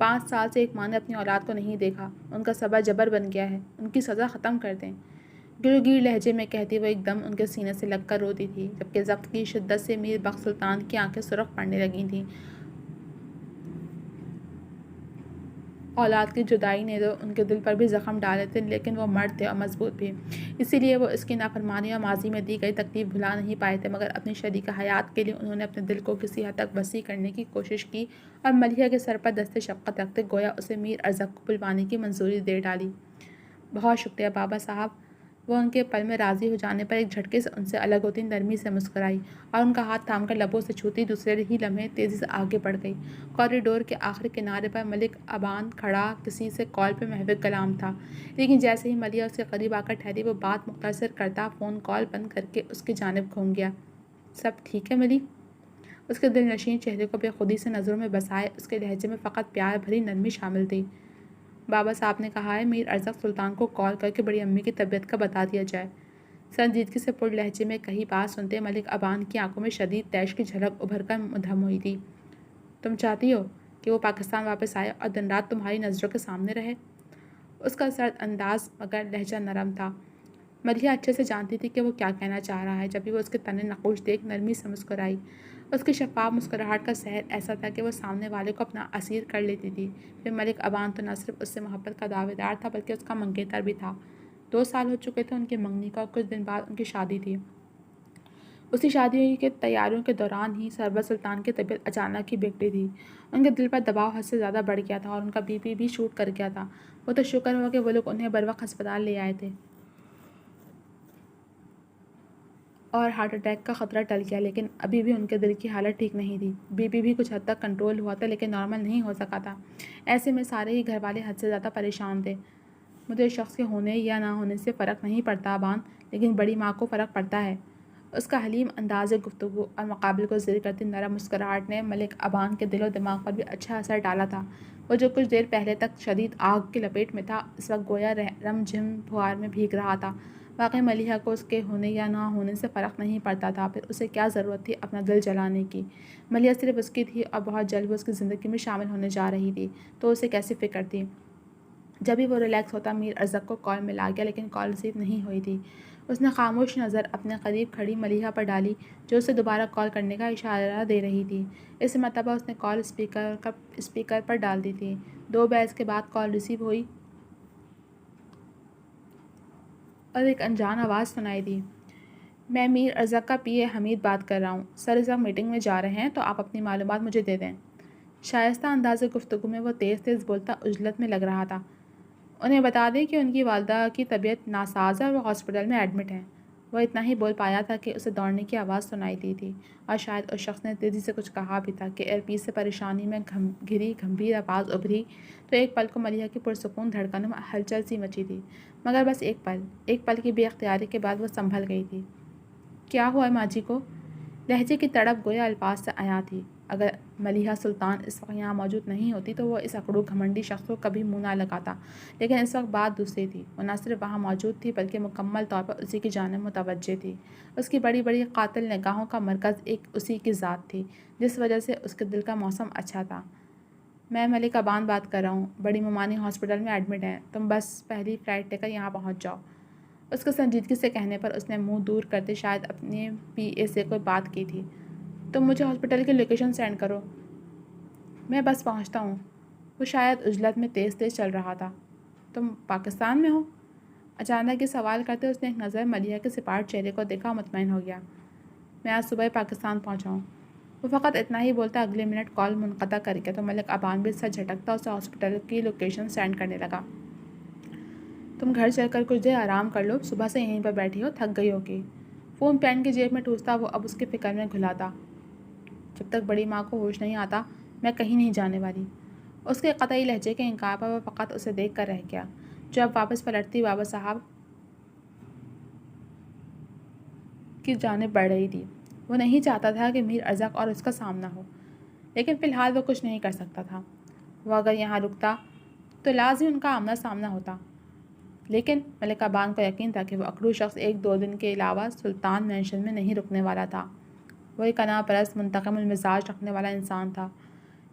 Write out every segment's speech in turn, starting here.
5 سال سے ایک ماں نے اپنی اولاد کو نہیں دیکھا، ان کا صبر جبر بن گیا ہے، ان کی سزا ختم کر دیں۔ گلگیر لہجے میں کہتی وہ ایک دم ان کے سینے سے لگ کر روتی تھی، جبکہ ضبط کی شدت سے میر بخت سلطان کی آنکھیں سرخ پڑنے لگی تھیں۔ اولاد کی جدائی نے تو ان کے دل پر بھی زخم ڈالے تھے، لیکن وہ مرد تھے اور مضبوط بھی، اسی لیے وہ اس کی نافرمانی اور ماضی میں دی گئی تکلیف بھلا نہیں پائے تھے۔ مگر اپنی شریک حیات کے لیے انہوں نے اپنے دل کو کسی حد تک وسیع کرنے کی کوشش کی اور ملیحہ کے سر پر دست شفقت رکھتے گویا اسے میر ارزق کو بلوانے کی منظوری دے ڈالی۔ بہت شکریہ بابا صاحب۔ وہ ان کے پل میں راضی ہو جانے پر ایک جھٹکے سے ان سے الگ ہوتی نرمی سے مسکرائی اور ان کا ہاتھ تھام کر لبوں سے چھوتی دوسرے ہی لمحے تیزی سے آگے بڑھ گئی۔ کوریڈور کے آخری کنارے پر ملک ابان کھڑا کسی سے کال پہ محو کلام تھا، لیکن جیسے ہی ملیحہ اس کے قریب آ کر ٹھہری وہ بات مختصر کرتا فون کال بند کر کے اس کی جانب گھوم گیا۔ سب ٹھیک ہے ملی؟ اس کے دل نشین چہرے کو بے خودی سے نظروں میں بسائے اس کے لہجے میں فقط پیار بھری نرمی شامل تھی۔ بابا صاحب نے کہا ہے میر ارزق سلطان کو کال کر کے بڑی امی کی طبیعت کا بتا دیا جائے۔ سنجیدگی سے پر لہجے میں کہی بات سنتے ملک ابان کی آنکھوں میں شدید طیش کی جھلک ابھر کر مدھم ہوئی تھی۔ تم چاہتی ہو کہ وہ پاکستان واپس آئے اور دن رات تمہاری نظروں کے سامنے رہے؟ اس کا سرد انداز مگر لہجہ نرم تھا۔ ملیحہ اچھے سے جانتی تھی کہ وہ کیا کہنا چاہ رہا ہے، جب بھی وہ اس کے تنے نقوش دیکھ نرمی سے مسکرائی۔ اس کی شفاف مسکراہٹ کا سحر ایسا تھا کہ وہ سامنے والے کو اپنا اسیر کر لیتی تھی۔ پھر ملک ابان تو نہ صرف اس سے محبت کا دعویدار تھا بلکہ اس کا منگیتر بھی تھا۔ 2 سال ہو چکے تھے ان کی منگنی کا اور کچھ دن بعد ان کی شادی تھی۔ اسی شادی کے تیاریوں کے دوران ہی سربت سلطان کی طبیعت اچانک ہی بگڑی تھی۔ ان کے دل پر دباؤ حد سے زیادہ بڑھ گیا تھا اور ان کا بی پی بھی شوٹ کر گیا تھا۔ وہ تو شکر ہوا کہ وہ لوگ انہیں بروقت ہسپتال لے آئے تھے اور ہارٹ اٹیک کا خطرہ ٹل گیا، لیکن ابھی بھی ان کے دل کی حالت ٹھیک نہیں تھی۔ بی پی بھی کچھ حد تک کنٹرول ہوا تھا لیکن نارمل نہیں ہو سکا تھا۔ ایسے میں سارے ہی گھر والے حد سے زیادہ پریشان تھے۔ مجھے شخص کے ہونے یا نہ ہونے سے فرق نہیں پڑتا ابان، لیکن بڑی ماں کو فرق پڑتا ہے۔ اس کا حلیم انداز گفتگو اور مقابل کو زیر کرتی نرم مسکراہٹ نے ملک ابان کے دل و دماغ پر بھی اچھا اثر ڈالا تھا۔ وہ جو کچھ دیر پہلے تک شدید آگ کی لپیٹ میں تھا، اس وقت گویا رم جھم پھوار میں بھیگ رہا تھا۔ واقعی ملیحہ کو اس کے ہونے یا نہ ہونے سے فرق نہیں پڑتا تھا، پھر اسے کیا ضرورت تھی اپنا دل جلانے کی؟ ملیحہ صرف اس کی تھی اور بہت جلد وہ اس کی زندگی میں شامل ہونے جا رہی تھی، تو اسے کیسی فکر تھی؟ جب بھی وہ ریلیکس ہوتا میر ارزق کو کال ملا گیا، لیکن کال ریسیو نہیں ہوئی تھی۔ اس نے خاموش نظر اپنے قریب کھڑی ملیحہ پر ڈالی جو اسے دوبارہ کال کرنے کا اشارہ دے رہی تھی۔ اس مرتبہ اس نے کال اسپیکر پر ڈال دی تھی۔ 2 بحث کے بعد کال ریسیو ہوئی اور ایک انجان آواز سنائی دی۔ میں میر ارزق کا پی اے حمید بات کر رہا ہوں۔ سر اس وقت میٹنگ میں جا رہے ہیں تو آپ اپنی معلومات مجھے دے دیں۔ شائستہ انداز گفتگو میں وہ تیز تیز بولتا عجلت میں لگ رہا تھا۔ انہیں بتا دیں کہ ان کی والدہ کی طبیعت ناساز ہے اور وہ ہاسپٹل میں ایڈمٹ ہیں۔ وہ اتنا ہی بول پایا تھا کہ اسے دوڑنے کی آواز سنائی دی تھی اور شاید اس شخص نے تیزی سے کچھ کہا بھی تھا کہ ایئر پیس سے پریشانی میں گھری گمبھیر آواز ابھری تو ایک پل کو ملیحہ کی پرسکون دھڑکنوں میں ہلچل سی مچی تھی، مگر بس ایک پل کی بے اختیاری کے بعد وہ سنبھل گئی تھی۔ کیا ہوا ماں جی کو؟ لہجے کی تڑپ گویا الفاظ سے عیاں تھی۔ اگر ملیحہ سلطان اس وقت یہاں موجود نہیں ہوتی تو وہ اس اکڑو گھمنڈی شخص کو کبھی منہ نہ لگاتا، لیکن اس وقت بات دوسری تھی۔ وہ نہ صرف وہاں موجود تھی بلکہ مکمل طور پر اسی کی جانب متوجہ تھی۔ اس کی بڑی بڑی قاتل نگاہوں کا مرکز ایک اسی کی ذات تھی، جس وجہ سے اس کے دل کا موسم اچھا تھا۔ میں ملک ابان بات کر رہا ہوں، بڑی ممانی ہاسپٹل میں ایڈمٹ ہیں، تم بس پہلی فلائٹ لے کر یہاں پہنچ جاؤ۔ اس کے سنجیدگی سے کہنے پر اس نے منہ دور کرتے شاید اپنے پی اے سے کوئی بات کی تھی۔ تم مجھے ہاسپٹل کی لوکیشن سینڈ کرو، میں بس پہنچتا ہوں۔ وہ شاید عجلت میں تیز تیز چل رہا تھا۔ تم پاکستان میں ہو؟ اچانک یہ سوال کرتے اس نے ایک نظر ملیحہ کے سپاٹ چہرے کو دیکھا اور مطمئن ہو گیا۔ میں آج صبح پاکستان پہنچا ہوں۔ وہ فقط اتنا ہی بولتا اگلے منٹ کال منقطع کر گیا تو ملک ابان بھی اس سے جھٹکتا اسے ہاسپٹل کی لوکیشن سینڈ کرنے لگا۔ تم گھر چل کر کچھ دیر آرام کر لو، صبح سے یہیں پر بیٹھی ہو، تھک گئی ہوگی۔ فون پین کی جیب میں ٹھوستا وہ اب اس کی فکر میں گھلاتا۔ جب تک بڑی ماں کو ہوش نہیں آتا میں کہیں نہیں جانے والی۔ اس کے قطعی لہجے کے انکار پر وہ فقط اسے دیکھ کر رہ گیا جو اب واپس پلٹتی بابا صاحب کی جانب بڑھ رہی تھی۔ وہ نہیں چاہتا تھا کہ میر ارزق اور اس کا سامنا ہو، لیکن فی الحال وہ کچھ نہیں کر سکتا تھا۔ وہ اگر یہاں رکتا تو لازمی ان کا آمنا سامنا ہوتا، لیکن ملک ابان کو یقین تھا کہ وہ اکڑو شخص 1-2 دن کے علاوہ سلطان مینشن میں نہیں رکنے والا تھا۔ وہ ایک انا پرست منتقم المزاج رکھنے والا انسان تھا۔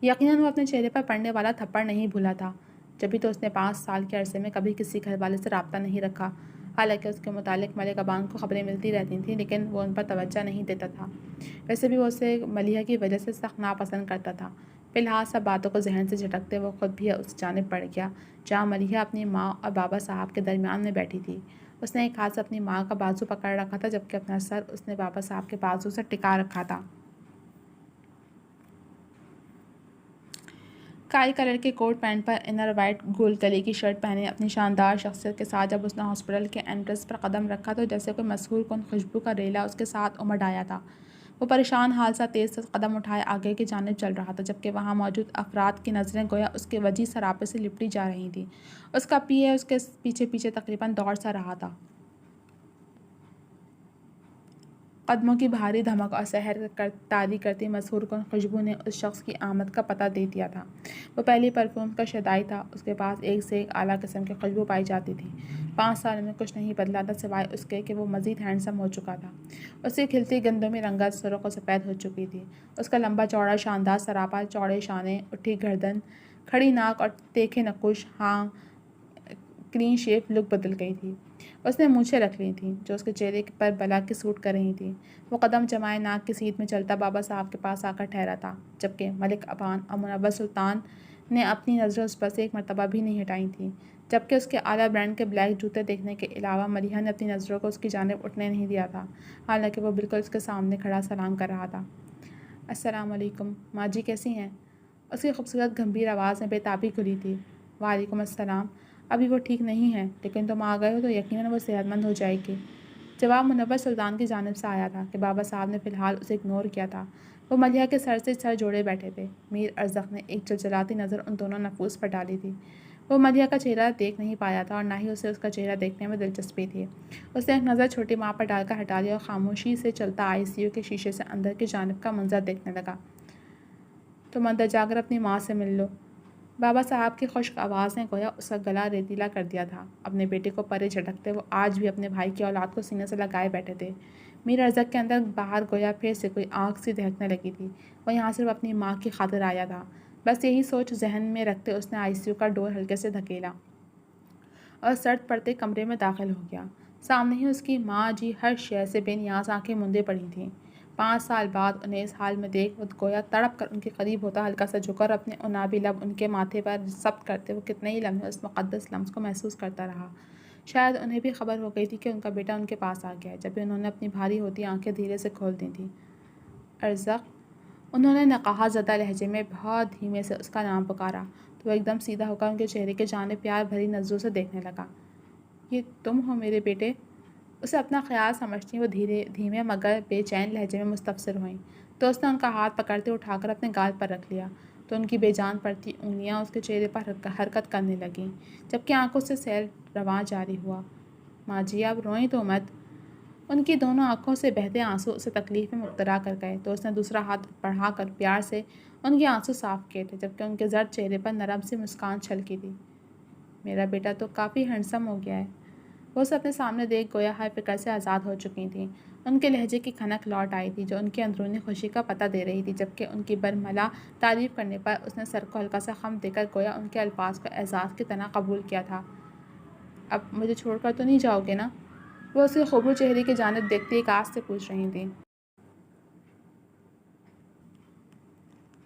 یقیناً وہ اپنے چہرے پر پڑنے والا تھپڑ نہیں بھولا تھا، جبھی تو اس نے 5 سال کے عرصے میں کبھی کسی گھر والے سے رابطہ نہیں رکھا۔ حالانکہ اس کے متعلق ملکہ بانو کو خبریں ملتی رہتی تھیں، لیکن وہ ان پر توجہ نہیں دیتا تھا۔ ویسے بھی وہ اسے ملیحہ کی وجہ سے سخت ناپسند کرتا تھا۔ فی الحال سب باتوں کو ذہن سے جھٹکتے وہ خود بھی اس جانب بڑھ گیا جہاں ملیحہ اپنی ماں اور بابا صاحب کے درمیان میں بیٹھی تھی۔ اس نے ایک ہاتھ سے اپنی ماں کا بازو پکڑ رکھا تھا، جبکہ اپنا سر اس نے بابا صاحب کے بازو سے ٹکا رکھا تھا۔ کائی کلر کے کوٹ پینٹ پر انر وائٹ گول گلے کی شرٹ پہنے اپنی شاندار شخصیت کے ساتھ جب اس نے ہاسپٹل کے انٹرنس پر قدم رکھا تو جیسے کوئی مسحور کن خوشبو کا ریلا اس کے ساتھ امڈ آیا تھا۔ وہ پریشان حال سا تیز تیز قدم اٹھائے آگے کی جانب چل رہا تھا، جبکہ وہاں موجود افراد کی نظریں گویا اس کے وجیز سراپے سے لپٹی جا رہی تھیں۔ اس کا پی اے اس کے پیچھے پیچھے تقریباً دوڑ سا رہا تھا۔ قدموں کی بھاری دھمک اور سحر طاری کرتی مسحور کن خوشبو نے اس شخص کی آمد کا پتہ دے دیا تھا۔ وہ پہلی پرفیوم کا شیدائی تھا، اس کے پاس ایک سے ایک اعلیٰ قسم کی خوشبو پائی جاتی تھی۔ 5 سالوں میں کچھ نہیں بدلا تھا سوائے اس کے کہ وہ مزید ہینڈسم ہو چکا تھا۔ اس کی کھلتی گندمی رنگت سرخ و سفید ہو چکی تھی۔ اس کا لمبا چوڑا شاندار سراپا، چوڑے شانے، اٹھی گردن، کھڑی ناک اور تیکھے نقوش، ہاں کلین شیپ لک بدل گئی تھی۔ اس نے مونچھیں رکھ لی تھیں جو اس کے چہرے پر بلا کے سوٹ کر رہی تھیں۔ وہ قدم جمائے ناک کی سیدھ میں چلتا بابا صاحب کے پاس آ کر ٹھہرا تھا، جبکہ ملک ابان اور منور سلطان نے اپنی نظریں اس پر سے ایک مرتبہ بھی نہیں ہٹائی تھیں، جبکہ اس کے اعلیٰ برانڈ کے بلیک جوتے دیکھنے کے علاوہ ملیحہ نے اپنی نظروں کو اس کی جانب اٹھنے نہیں دیا تھا، حالانکہ وہ بالکل اس کے سامنے کھڑا سلام کر رہا تھا۔ السلام علیکم ماں جی، کیسی ہیں؟ اس کی خوبصورت گمبھیر آواز میں بے تابی کھلی تھی۔ وعلیکم السلام۔ ابھی وہ ٹھیک نہیں ہے، لیکن تم آ گئے ہو تو یقیناً وہ صحت مند ہو جائے گی۔ جواب منور سلطان کی جانب سے آیا تھا کہ بابا صاحب نے فی الحال اسے اگنور کیا تھا۔ وہ ملیحہ کے سر سے سر جوڑے بیٹھے تھے۔ میر ارزق نے ایک چلچلاتی نظر ان دونوں نفوس پر ڈالی تھی۔ وہ ملیحہ کا چہرہ دیکھ نہیں پایا تھا اور نہ ہی اسے اس کا چہرہ دیکھنے میں دلچسپی تھی۔ اس نے ایک نظر چھوٹی ماں پر ڈال کر ہٹا لی اور خاموشی سے چلتا ICU کے شیشے سے اندر کی جانب کا منظر دیکھنے لگا۔ تم اندر جا کر اپنی ماں سے مل لو۔ بابا صاحب کی خشک آواز نے گویا اس کا گلا ریتیلا کر دیا تھا۔ اپنے بیٹے کو پرے جھٹکتے وہ آج بھی اپنے بھائی کی اولاد کو سینے سے لگائے بیٹھے تھے۔ میر ارزق کے اندر باہر گویا پھر سے کوئی آگ سی دہکنے لگی تھی۔ وہ یہاں صرف اپنی ماں کی خاطر آیا تھا، بس یہی سوچ ذہن میں رکھتے اس نے ICU کا ڈور ہلکے سے دھکیلا اور سرد پڑتے کمرے میں داخل ہو گیا۔ سامنے ہی اس کی ماں جی ہر شے سے بے نیاز آنکھیں مندے پڑی تھیں۔ 5 سال بعد انہیں اس حال میں دیکھ وہ گویا تڑپ کر ان کے قریب ہوتا ہلکا سا جھکا اور اپنے عنابی لب ان کے ماتھے پر ضبط کرتے وہ کتنے ہی لمحے اس مقدس لمس کو محسوس کرتا رہا۔ شاید انہیں بھی خبر ہو گئی تھی کہ ان کا بیٹا ان کے پاس آ گیا ہے، جب بھی انہوں نے اپنی بھاری ہوتی آنکھیں دھیرے سے کھول دی تھیں۔ ارزق، انہوں نے نقاہت زدہ لہجے میں بہت دھیمے سے اس کا نام پکارا تو وہ ایک دم سیدھا ہو کر ان کے چہرے کے جانب پیار بھری نظروں سے دیکھنے لگا۔ یہ تم ہو میرے بیٹے؟ اسے اپنا خیال سمجھتی وہ دھیمے مگر بے چین لہجے میں مستفسر ہوئیں، تو اس نے ان کا ہاتھ پکڑتے اٹھا کر اپنے گال پر رکھ لیا تو ان کی بے جان پڑتی انگلیاں اس کے چہرے پر حرکت کرنے لگیں، جبکہ آنکھوں سے سیل رواں جاری ہوا۔ ماں جی اب روئیں تو مت۔ ان کی دونوں آنکھوں سے بہتے آنسو اسے تکلیف میں مبتلا کر گئے تو اس نے دوسرا ہاتھ بڑھا کر پیار سے ان کے آنسو صاف کیے تھے، جبکہ ان کے زرد چہرے پر نرم سی مسکان چھلکی تھی۔ میرا بیٹا تو کافی ہینڈسم ہو گیا ہے۔ وہ اسے اپنے سامنے دیکھ گویا ہر فکر سے آزاد ہو چکی تھیں۔ ان کے لہجے کی کھنک لوٹ آئی تھی جو ان کی اندرونی خوشی کا پتہ دے رہی تھی، جبکہ ان کی برملا تعریف کرنے پر اس نے سر کو ہلکا سا خم دے کر گویا ان کے الفاظ کو اعزاز کی طرح قبول کیا تھا۔ اب مجھے چھوڑ کر تو نہیں جاؤ گے نا؟ وہ اس کے خوبرو چہرے کی جانب دیکھتے ایک آس سے پوچھ رہی تھیں۔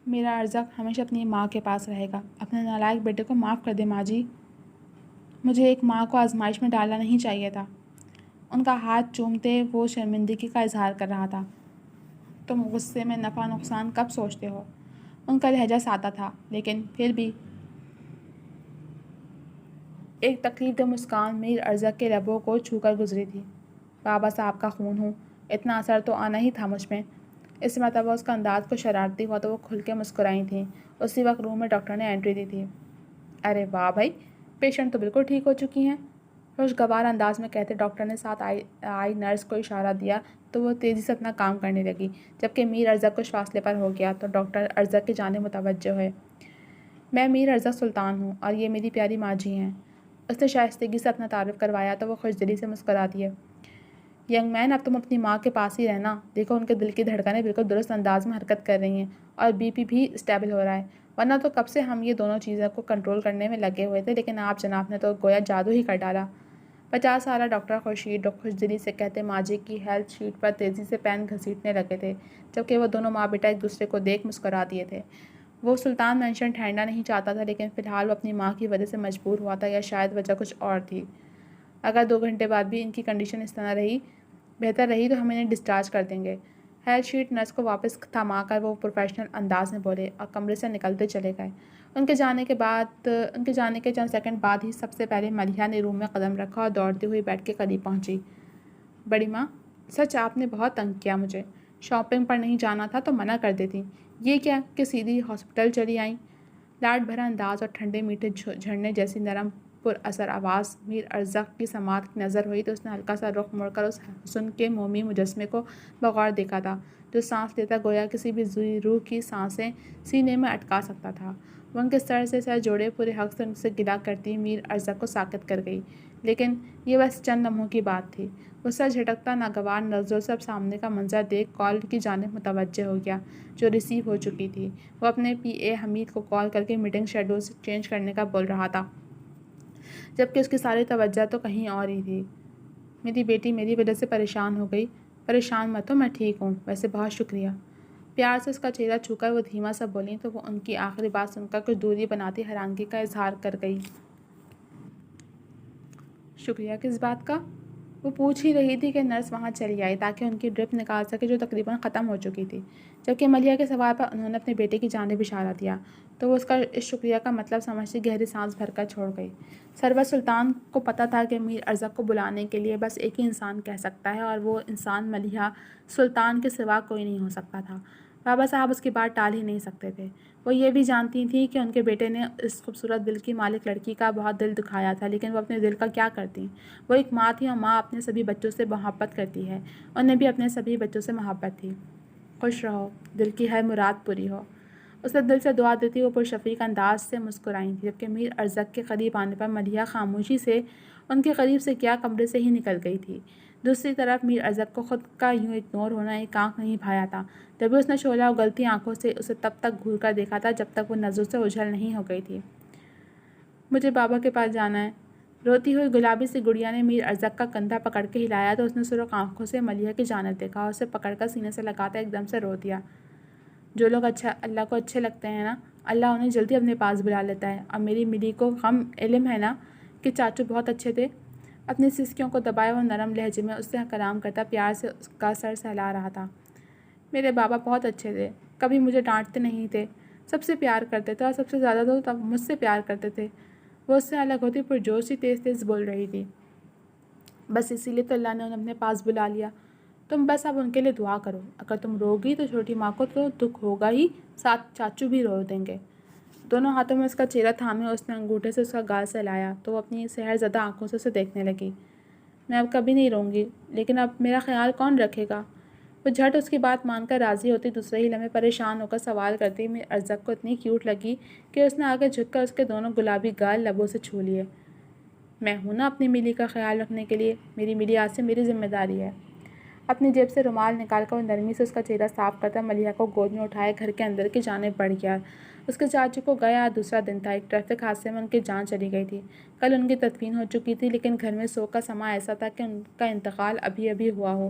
میرا ارزق ہمیشہ اپنی ماں کے پاس رہے گا۔ اپنے نالائق بیٹے کو معاف کر دے ماں جی۔ مجھے ایک ماں کو آزمائش میں ڈالنا نہیں چاہیے تھا۔ ان کا ہاتھ چومتے وہ شرمندگی کا اظہار کر رہا تھا۔ تم غصے میں نفع نقصان کب سوچتے ہو؟ ان کا لہجہ سادہ تھا، لیکن پھر بھی ایک تکلیف دہ مسکان میر ارزق کے لبوں کو چھو کر گزری تھی۔ بابا صاحب کا خون ہوں، اتنا اثر تو آنا ہی تھا مجھ میں۔ اس مرتبہ اس کا انداز کو شرارتی ہوا تو وہ کھل کے مسکرائی تھیں۔ اسی وقت روم میں ڈاکٹر نے انٹری دی تھی۔ ارے واہ بھائی، پیشنٹ تو بالکل ٹھیک ہو چکی ہیں، خوشگوار انداز میں کہتے ڈاکٹر نے ساتھ آئی نرس کو اشارہ دیا تو وہ تیزی سے اپنا کام کرنے لگی، جبکہ میر ارزق کچھ فاصلے پر ہو گیا تو ڈاکٹر ارزق کی جانب متوجہ ہوئے۔ میں میر ارزق سلطان ہوں اور یہ میری پیاری ماں جی ہیں۔ اس نے شائستگی سے اپنا تعارف کروایا تو وہ خوش دلی سے مسکرا دیے۔ ینگ مین، اب تم اپنی ماں کے پاس ہی رہنا، دیکھو ان کے دل کی دھڑکنیں بالکل درست انداز میں حرکت کر رہی ہیں اور BP بھی اسٹیبل ہو رہا ہے۔ ورنہ تو کب سے ہم یہ دونوں چیزوں کو کنٹرول کرنے میں لگے ہوئے تھے، لیکن آپ جناب نے تو گویا جادو ہی کر ڈالا۔ 50 سالہ ڈاکٹر خورشید خوشدلی سے کہتے ماجی کی ہیلتھ شیٹ پر تیزی سے پین گھسیٹنے لگے تھے، جبکہ وہ دونوں ماں بیٹا ایک دوسرے کو دیکھ مسکرا دیے تھے۔ وہ سلطان مینشن ٹھہرنا نہیں چاہتا تھا، لیکن فی الحال وہ اپنی ماں کی وجہ سے مجبور ہوا تھا، یا شاید وجہ کچھ اور تھی۔ اگر 2 گھنٹے بعد بھی ان کی کنڈیشن اس طرح بہتر رہی تو ہم انہیں ڈسچارج کر دیں گے۔ ہیلتھ شیٹ نرس کو واپس تھما کر وہ پروفیشنل انداز میں بولے اور کمرے سے نکلتے چلے گئے۔ ان کے جانے کے چند سیکنڈ بعد ہی سب سے پہلے ملیحہ نے روم میں قدم رکھا اور دوڑتی ہوئی بیڈ کے قریب پہنچی۔ بڑی ماں، سچ آپ نے بہت تنگ کیا مجھے۔ شاپنگ پر نہیں جانا تھا تو منع کر دیتی۔ یہ کیا کہ سیدھی ہاسپٹل چلی آئیں؟ لاڈ بھرا انداز اور ٹھنڈے میٹھے جھرنے جیسی نرم پر اثر آواز میر ارزق کی سماعت کی نظر ہوئی تو اس نے ہلکا سا رخ موڑ کر اس حسن کے مومی مجسمے کو بغور دیکھا تھا، جو سانس لیتا گویا کسی بھی روح کی سانسیں سینے میں اٹکا سکتا تھا۔ وہ ان کے سر سے سر جوڑے پورے حق سے ان سے گلا کرتی میر ارزق کو ساکت کر گئی، لیکن یہ بس چند لمحوں کی بات تھی۔ وہ سر جھٹکتا ناگوار نظروں سے اب سامنے کا منظر دیکھ کال کی جانب متوجہ ہو گیا، جو ریسیو ہو چکی تھی۔ وہ اپنے پی اے حمید کو کال کر کے میٹنگ شیڈول چینج کرنے کا بول رہا تھا، جبکہ اس کی ساری توجہ تو کہیں اور ہی تھی۔ میری بیٹی میری وجہ سے پریشان ہو گئی۔ پریشان مت ہو، میں ٹھیک ہوں، ویسے بہت شکریہ۔ پیار سے اس کا چہرہ چھو کر وہ دھیما سا بولیں تو وہ ان کی آخری بات سن کر کچھ دوری بناتی حیرانگی کا اظہار کر گئی۔ شکریہ کس بات کا؟ وہ پوچھ ہی رہی تھی کہ نرس وہاں چلی آئی تاکہ ان کی ڈرپ نکال سکے، جو تقریباً ختم ہو چکی تھی۔ جبکہ ملیحہ کے سوال پر انہوں نے اپنے بیٹے کی جانب اشارہ دیا تو وہ اس شکریہ کا مطلب سمجھتی گہری سانس بھر کر چھوڑ گئی۔ سرور سلطان کو پتہ تھا کہ میر ارزق کو بلانے کے لیے بس ایک ہی انسان کہہ سکتا ہے، اور وہ انسان ملیحہ سلطان کے سوا کوئی نہیں ہو سکتا تھا۔ بابا صاحب اس کی بات ٹال ہی نہیں سکتے تھے۔ وہ یہ بھی جانتی تھیں کہ ان کے بیٹے نے اس خوبصورت دل کی مالک لڑکی کا بہت دل دکھایا تھا، لیکن وہ اپنے دل کا کیا کرتی؟ وہ ایک ماں تھی اور ماں اپنے سبھی بچوں سے محبت کرتی ہے۔ انہیں بھی اپنے سبھی بچوں سے محبت تھی۔ خوش رہو، دل کی ہر مراد پوری ہو، اس نے دل سے دعا دیتی وہ پرشفیق انداز سے مسکرائیں تھی، جبکہ میر ارزق کے قریب آنے پر ملیحہ خاموشی سے ان کے قریب سے کیا کمرے سے ہی نکل گئی تھی۔ دوسری طرف میر ارزق کو خود کا یوں اگنور ہونا ایک آنکھ نہیں بھایا تھا، جبکہ اس نے شعلہ اگلتی آنکھوں سے اسے تب تک گھور کر دیکھا تھا جب تک وہ نظروں سے اوجھل نہیں ہو گئی تھی۔ مجھے بابا کے پاس جانا ہے۔ روتی ہوئی گلابی سی گڑیا نے میر ارزق کا کندھا پکڑ کے ہلایا تو اس نے سرخ آنکھوں سے ملیحہ کی جانب دیکھا اور اسے پکڑ کر سینے سے لگاتا ایک دم سے رو دیا۔ جو لوگ اللہ کو اچھے لگتے ہیں نا، اللہ انہیں جلدی اپنے پاس بلا لیتا ہے، اور میری ملی کو علم ہے نا کہ چاچو بہت اچھے تھے۔ اپنی سسکیوں کو دبائے وہ نرم لہجے میں اس سے کلام کرتا پیار سے اس کا سر سہلا رہا تھا۔ میرے بابا بہت اچھے تھے، کبھی مجھے ڈانٹتے نہیں تھے، سب سے پیار کرتے تھے، اور سب سے زیادہ تو تب مجھ سے پیار کرتے تھے۔ وہ اس سے الگ ہوتی پرجوش سی تیز تیز بول رہی تھی۔ بس اسی لیے تو اللہ نے انہیں اپنے پاس بلا لیا۔ تم بس اب ان کے لیے دعا کرو، اگر تم روگی تو چھوٹی ماں کو تو دکھ ہوگا ہی، ساتھ چاچو بھی رو دیں گے۔ دونوں ہاتھوں میں اس کا چہرہ تھامے اس نے انگوٹھے سے اس کا گال سہلایا تو وہ اپنی سحر زدہ آنکھوں سے اسے دیکھنے لگی۔ میں اب کبھی نہیں روں گی، لیکن اب میرا خیال کون رکھے گا؟ وہ جھٹ اس کی بات مان کر راضی ہوتی، دوسرے ہی لمحے پریشان ہو کر سوال کرتی میر ارزق کو اتنی کیوٹ لگی کہ اس نے آگے جھک کر اس کے دونوں گلابی گال لبوں سے چھو لیے۔ میں ہوں نا اپنی ملی کا خیال رکھنے کے لیے، میری ملی آج سے میری ذمہ داری ہے۔ اپنی جیب سے رومال نکال کر وہ نرمی سے اس کا چہرہ صاف کرتا ملیحہ کو گود میں اٹھائے گھر کے اندر کی جانب بڑھ گیا۔ اس کے چاچو کو گیا دوسرا دن تھا۔ ایک ٹریفک حادثے میں ان کی جان چلی گئی تھی۔ کل ان کی تدفین ہو چکی تھی، لیکن گھر میں سوگ کا سماں ایسا تھا کہ ان کا انتقال ابھی ابھی ہوا ہو۔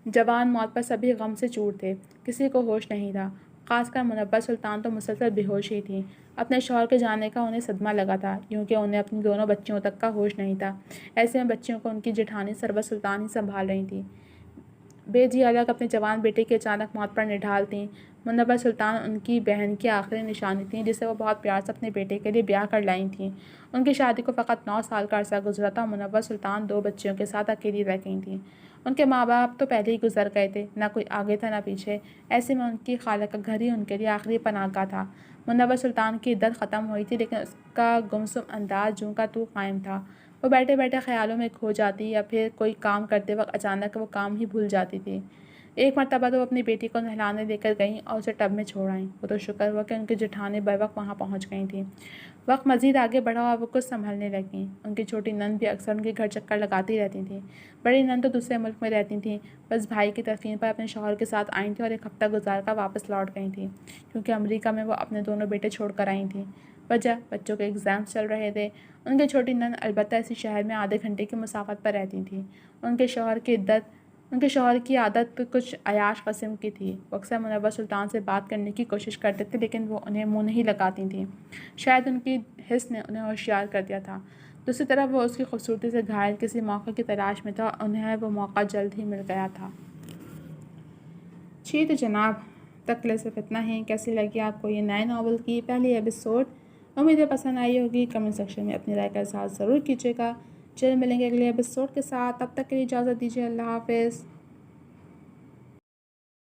جوان موت پر سبھی غم سے چور تھے، کسی کو ہوش نہیں تھا، خاص کر منبہ سلطان تو مسلسل بے ہوش ہی تھیں۔ اپنے شوہر کے جانے کا انہیں صدمہ لگا تھا، یوں کہ انہیں اپنی دونوں بچیوں تک کا ہوش نہیں تھا۔ ایسے میں بچیوں کو ان کی جیٹھانی سرور سلطان ہی سنبھال رہی تھیں۔ بے جی الگ اپنے جوان بیٹے کی اچانک موت پر نڈھال تھیں۔ منبہ سلطان ان کی بہن کی آخری نشانی تھیں، جسے وہ بہت پیار سے اپنے بیٹے کے لیے بیاہ کر لائی تھیں۔ ان کی شادی کو فقط 9 سال کا عرصہ گزرا تھا اور منبہ سلطان 2 بچیوں کے ساتھ اکیلی رہ گئی تھیں۔ ان کے ماں باپ تو پہلے ہی گزر گئے تھے، نہ کوئی آگے تھا نہ پیچھے۔ ایسے میں ان کی خالہ کا گھر ہی ان کے لیے آخری پناہ گاہ تھا۔ منبہ سلطان کی عدت ختم ہوئی تھی، لیکن اس کا گمسم انداز جوں کا توں قائم تھا۔ وہ بیٹھے بیٹھے خیالوں میں کھو جاتی یا پھر کوئی کام کرتے وقت اچانک وہ کام ہی بھول جاتی تھی۔ ایک مرتبہ تو وہ اپنی بیٹی کو نہلانے لے کر گئیں اور اسے ٹب میں چھوڑ آئیں۔ وہ تو شکر ہوا کہ ان کی جٹھانیں بروقت وہاں پہنچ گئی تھیں۔ وقت مزید آگے بڑھا اور وہ کچھ سنبھلنے لگیں۔ ان کی چھوٹی نند بھی اکثر ان کے گھر چکر لگاتی رہتی تھیں۔ بڑی نند تو دوسرے ملک میں رہتی تھیں، بس بھائی کی تدفین پر اپنے شوہر کے ساتھ آئی تھیں اور ایک ہفتہ گزار کر واپس لوٹ گئی تھیں، کیونکہ امریکہ میں وہ اپنے دونوں بیٹے چھوڑ کر آئی تھیں۔ وجہ بچوں کے ایگزامز چل رہے تھے۔ ان کی چھوٹی نند البتہ اسی شہر میں آدھے گھنٹے کی مسافت پر رہتی تھیں۔ ان کے شوہر کی عادت کچھ عیاش قسم کی تھی۔ وہ اکثر منور سلطان سے بات کرنے کی کوشش کرتے تھے، لیکن وہ انہیں منہ نہیں لگاتی تھیں۔ شاید ان کی حس نے انہیں ہوشیار کر دیا تھا۔ دوسری طرف وہ اس کی خوبصورتی سے گھائل کسی موقع کی تلاش میں تھا اور انہیں وہ موقع جلد ہی مل گیا تھا۔ جی تو جناب، تک لے صرف اتنا ہی۔ کیسی لگی آپ کو یہ نئے ناول کی پہلی ایپیسوڈ؟ امید ہے پسند آئی ہوگی۔ کمنٹ سیکشن میں اپنی رائے کا اظہار ضرور کیجیے گا۔ چل ملیں گے اگلے ایپیسوڈ کے ساتھ، تب تک کے لیے اجازت دیجیے۔ اللہ حافظ۔